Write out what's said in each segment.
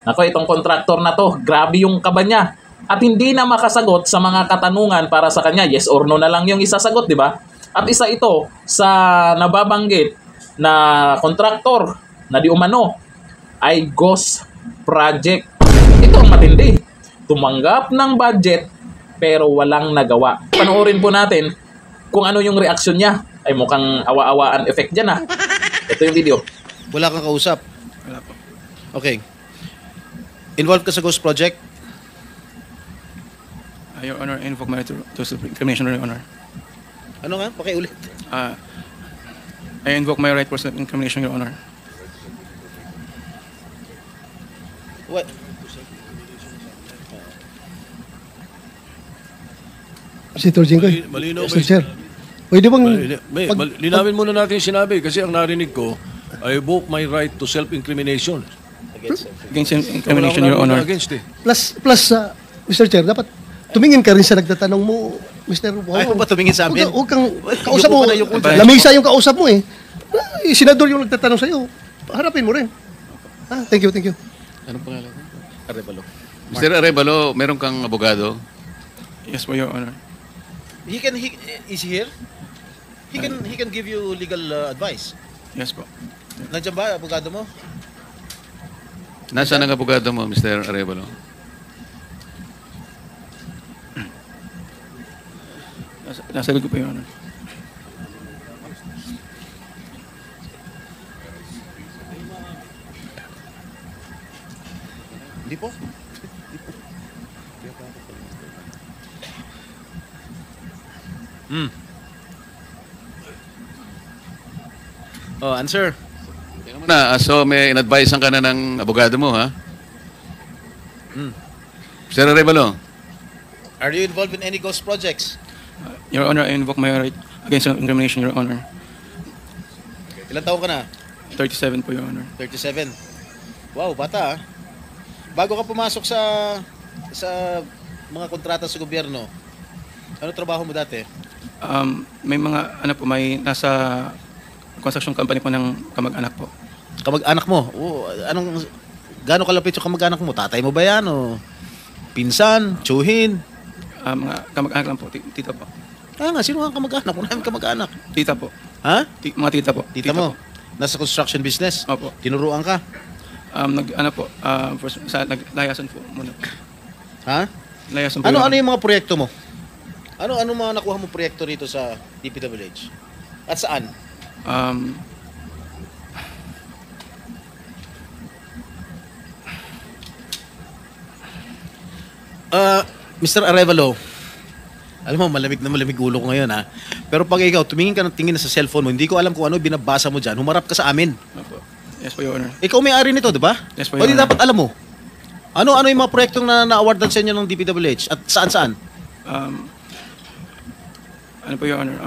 Nako, itong kontraktor na to, grabe yung kaba niya. At hindi na makasagot sa mga katanungan para sa kanya. Yes or no na lang yung isasagot, di ba? At isa ito sa nababanggit na kontraktor na di umano ay ghost project. Ito ang matindi. Tumanggap ng budget pero walang nagawa. Panoorin po natin kung ano yung reaksyon niya. Ay mukhang awa-awaan effect dyan ah. Ito yung video. Wala kang kausap? Wala po. Okay. Involved ka sa ghost project? Your Honor, I invoke my right to self-incrimination, Your Honor. Ano nga? Pakiulit. I invoke my right for self-incrimination, Your Honor. What? Senator Jinggoy. Malinaw ba Mr. Chair. Pwede bang... linawin muna natin yung sinabi kasi ang narinig ko, I invoke my right to self-incrimination. Against self-incrimination, Your Honor. Against eh. Plus, Mr. Chair, dapat tumingin ka rin sa nagtatanong mo, Mr. Wow. Ayaw ba tumingin sa amin? Huwag kang kausap mo. Yuko ka na, yuko dyan. Lamesa yung kausap mo eh. Senador yung nagtatanong sa'yo. Harapin mo rin. Thank you. Anong pangalan? Arevalo. Mr. Arevalo, meron kang abogado? Yes po, Your Honor. Is he here? He can give you legal advice. Yes po. Nandiyan ba, abogado mo? Nasaan ang abogado mo, Mr. Arevalo? Nasa likod ko po, Your Honor. Hindi po. Oh, answer. Tingnan mo na, so may in-advisean ka na ng abogado mo, ha? Mr. Arevalo, Are you involved in any ghost projects? Your Honor, I invoke my right against self-incrimination, Your Honor. Ilan taon ka na? 37 po, Your Honor. 37. Wow, bata ah. Bago ka pumasok sa mga kontrata sa gobyerno, ano trabaho mo dati? May mga, may nasa construction company po ng kamag-anak po. Kamag-anak mo? Gaano kalapit yung kamag-anak mo? Tatay mo ba yan? O pinsan? Tsuhin? Mga kamag-anak lang po, tita po. Nga, sino ang kamag-anak? Unahin kamag-anak. Tita po. Ha? Mga tita po. Tita mo? Nasa construction business? Opo. Tinuruan ka? Naglayasan po muna. Ha? Layasan po. Ano Your yung mga proyekto mo? Ano mga nakuha mo proyekto rito sa DPWH? At saan? Mr. Arevalo, alam mo, malamig na malamig ulo ko ngayon ha. Pero pag ikaw, tumingin ka ng tingin na sa cellphone mo, hindi ko alam kung ano binabasa mo dyan, humarap ka sa amin. Opo. Yes po, Your Honor. Ikaw may-ari nito, di ba? Yes po, O Your di Honor. dapat alam mo. Ano yung mga proyektong na-awardan sa inyo ng DPWH? At saan-saan? Ano po, Your Honor?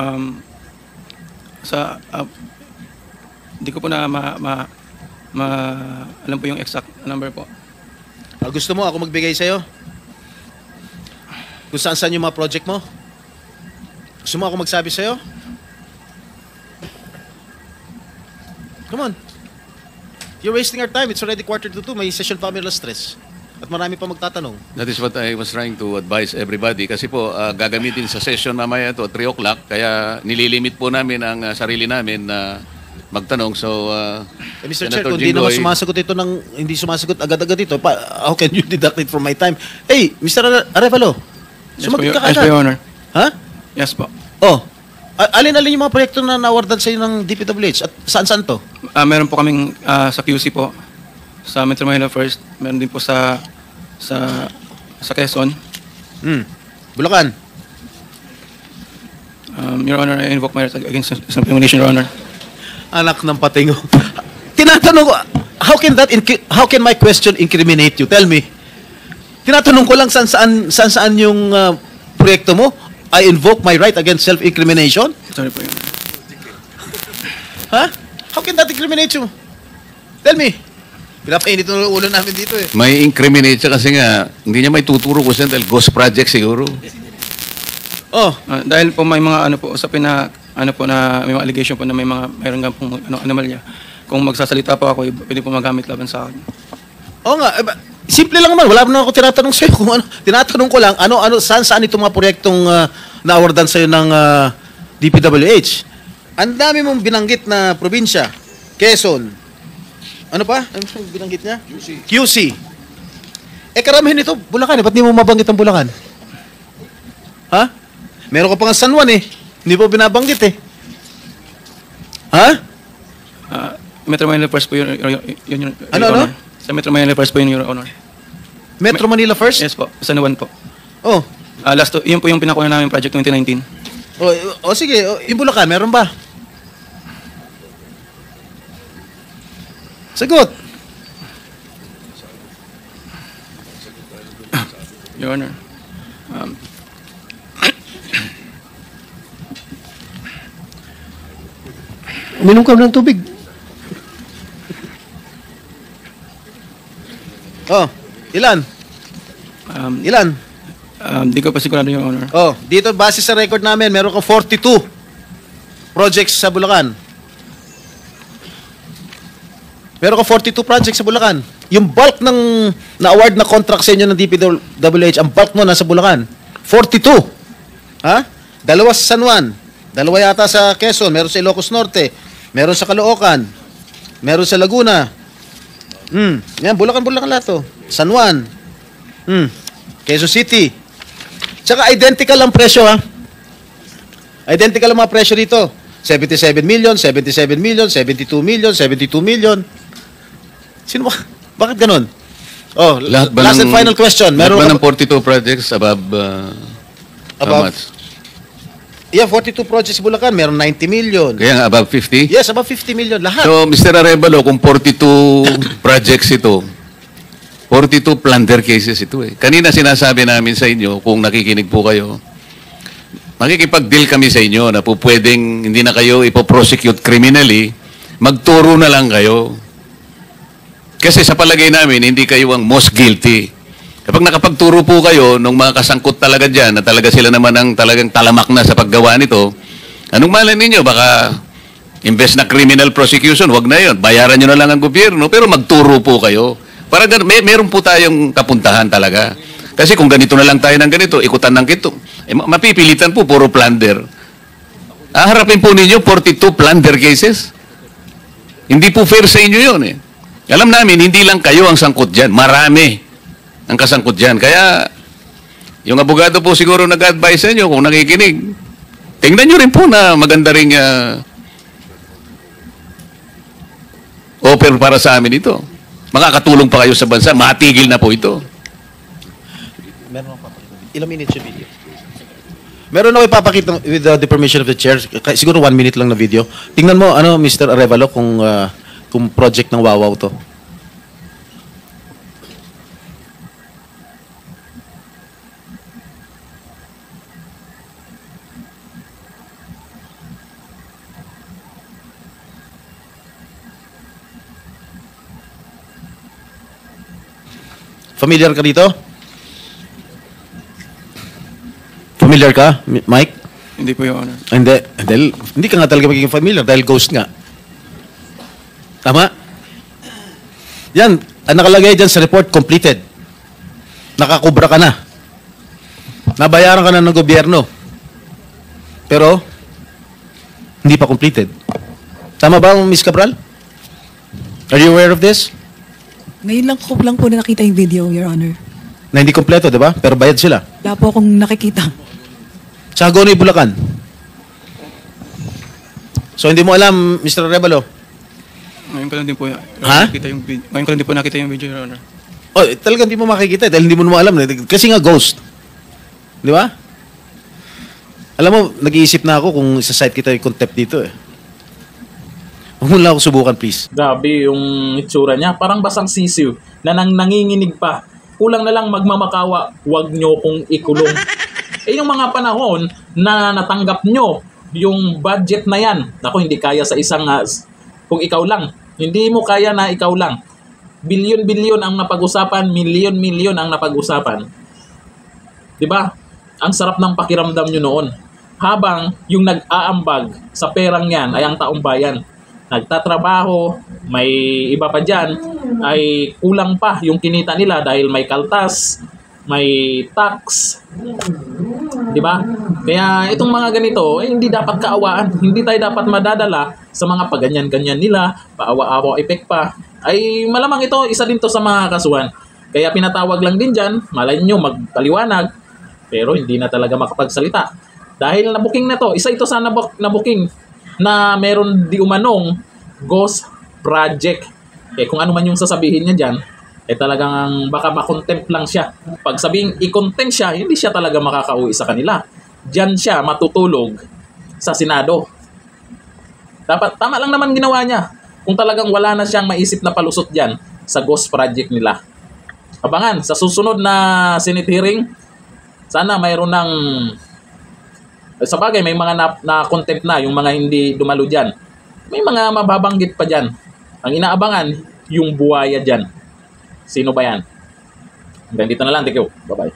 Hindi ko po na alam po yung exact number po. Gusto mo ako magbigay sa'yo? Kung saan-saan yung mga project mo? Gusto mo ako magsabi sa'yo? Come on. You're wasting our time. It's already 1:45. May session pa kami alas 3. At marami pa magtatanong. that is what I was trying to advise everybody. Kasi po, gagamitin sa session mamaya ito, 3 o'clock. Kaya nililimit po namin ang sarili namin na magtanong. So, Mr. Chair, kung hindi naman hindi sumasagot agad-agad ito, how can you deduct it from my time? Hey, Mr. Arevalo, sumagot ka Yes po, agad. Your Honor. Ha? Yes po. Oh, alin-alin yung mga proyekto na na-awardan sa'yo ng DPWH? At saan-saan to? Meron po kaming sa QC po, sa Metro Manila First. Meron din po sa Quezon. Bulacan. Your Honor, I invoke my right against self-incrimination, Your Honor. Anak ng patingo. Tinatanong ko, how can my question incriminate you? Tell me. Tinatanong ko lang saan yung proyekto mo? I invoke my right against self-incrimination? Sorry po, Your Honor. Ha? How can that incriminate you? Tell me. Pinapainit ng ulo namin dito eh. may incriminate siya kasi nga, hindi niya may tuturo kung saan dahil ghost project siguro. Oh, Dahil po may mga usapin na na may mga allegation po na mayroon nga pong anomalya. Kung magsasalita po ako, pwede po magamit laban sa akin. oo nga. Simple lang naman. Wala naman ako tinatanong sa'yo kung ano. Tinatanong ko lang, saan itong mga proyektong na-awardan sa'yo ng DPWH. Ang dami mong binanggit na probinsya. Quezon. Ano pa? Ano binanggit niya? QC. Karamihan ito, Bulacan. Ba't di mo mabanggit ang Bulacan? Ha? Meron ka pa nga San Juan Hindi po binabanggit Ha? Metro Manila First po yun, Your Ano? Honor. Sa Metro Manila First po yun, Your Honor. Metro Manila first? Yes po, San Juan po. Oh. Yun po yung pinakuha namin project 2019. Sige. Yung Bulacan, meron ba? Sagot. Your Honor. Uminom ka ng tubig. Ilan? Ilan? Di ko pa sigurado, Your Honor. Dito base sa record namin, meron ka 42 projects sa Bulacan. Meron ka 42 projects sa Bulacan. Yung bulk ng na-award na contract sa inyo ng DPWH, ang bulk nun nasa Bulacan. 42. Ha? Dalawa sa San Juan. Dalawa yata sa Quezon. Meron sa Ilocos Norte. Meron sa Caloocan. Meron sa Laguna. Yan, Bulacan lahat to. San Juan. Quezon City. Tsaka identical ang presyo, ha? Identical ang mga presyo dito. 77 million, 77 million, 72 million, 72 million. Sino ba? Bakit ganun? Last and final question. Meron ba ng 42 projects above how much? Yeah, 42 projects sa Bulacan. Meron 90 million. Kaya nga, above 50? Yes, above 50 million. Lahat. So, Mr. Arevalo, kung 42 projects ito, 42 plunder cases ito Kanina sinasabi namin sa inyo, kung nakikinig po kayo, makikipag-deal kami sa inyo na po pwedeng hindi na kayo ipoprosecute criminally, magturo na lang kayo. Kasi sa palagay namin, hindi kayo ang most guilty. Kapag nakapagturo po kayo nung mga kasangkot talaga dyan, na talaga sila naman ang talagang talamak na sa paggawa nito, anong malay ninyo? Baka imbes na criminal prosecution, wag na yun. Bayaran nyo na lang ang gobyerno, pero magturo po kayo. Para meron po tayong kapuntahan talaga. Kasi kung ganito na lang tayo ng ganito, ikutan ng kito, mapipilitan po, puro plunder. Harapin po ninyo 42 plunder cases. Hindi po fair sa inyo yun Alam namin, hindi lang kayo ang sangkot dyan. Marami ang kasangkot dyan. Kaya, yung abogado po siguro nag-advise sa inyo kung nakikinig. Tingnan nyo rin po na maganda rin offer para sa amin ito. Makakatulong pa kayo sa bansa. Matigil na po ito. Meron ako papakita. Ilang minutes yung video? Meron ako ipapakita with the permission of the chair. Siguro 1 minute lang na video. Tingnan mo, Mr. Arevalo, kung project ng Wawaw to. Familiar ka dito? Familiar ka, Mike? Hindi po, Your Honor. Hindi ka nga talaga magiging familiar dahil ghost nga. Tama? Yan, ang nakalagay dyan sa report, completed. Nakakubra ka na. Nabayaran ka na ng gobyerno. Pero, hindi pa completed. Tama ba, Ms. Cabral? Are you aware of this? Ngayon lang po na nakita yung video, Your Honor. Na hindi kompleto, di ba? Pero bayad sila. Wala po akong nakikita. Sa Hagonoy, Bulacan. So, hindi mo alam, Mr. Arevalo? Ngayon ko lang din po nakita yung video, Your Honor. Talagang hindi mo makikita dahil hindi mo naman alam. Kasi nga ghost. Di ba? Alam mo, nag-iisip na ako kung isa-site kita yung contempt dito Huwag mo lang ako subukan, please. Grabe yung itsura niya. Parang basang sisiw na nanginginig pa. Kulang na lang magmamakawa, huwag nyo kong ikulong. Yung mga panahon na natanggap nyo yung budget na yan, naku, hindi kaya sa isang, kung ikaw lang, hindi mo kaya na ikaw lang. Bilyon-bilyon ang napag-usapan, milyon-milyon ang napag-usapan. Diba? Ang sarap ng pakiramdam nyo noon. Habang yung nag-aambag sa perang yan ay ang taong bayan. nagtatrabaho, may iba pa dyan, ay kulang pa yung kinita nila dahil may kaltas, may tax, di ba? Kaya itong mga ganito, hindi dapat kaawaan. Hindi tayo dapat madadala sa mga paganyan-ganyan nila, paawa-awa effect pa. Ay malamang ito, isa din to sa mga kasuhan. Kaya pinatawag lang din dyan, malay nyo magpaliwanag, pero hindi na talaga makapagsalita. Dahil nabuking na to, isa ito sa nabuking na meron di umanong ghost project. Kung ano man yung sasabihin niya dyan, talagang baka makontempt lang siya. Pag sabing i-contempt siya, hindi siya talaga makakauwi sa kanila. Diyan siya matutulog sa Senado. Tama lang naman ginawa niya. Kung talagang wala na siyang maisip na palusot dyan sa ghost project nila. Abangan, sa susunod na Senate hearing, sana mayroon ng... Sa bagay, may mga na-contempt na, yung mga hindi dumalo dyan. May mga mababanggit pa dyan. Ang inaabangan, yung buwaya dyan. Sino ba yan? Hanggang dito na lang. Thank you. Bye-bye.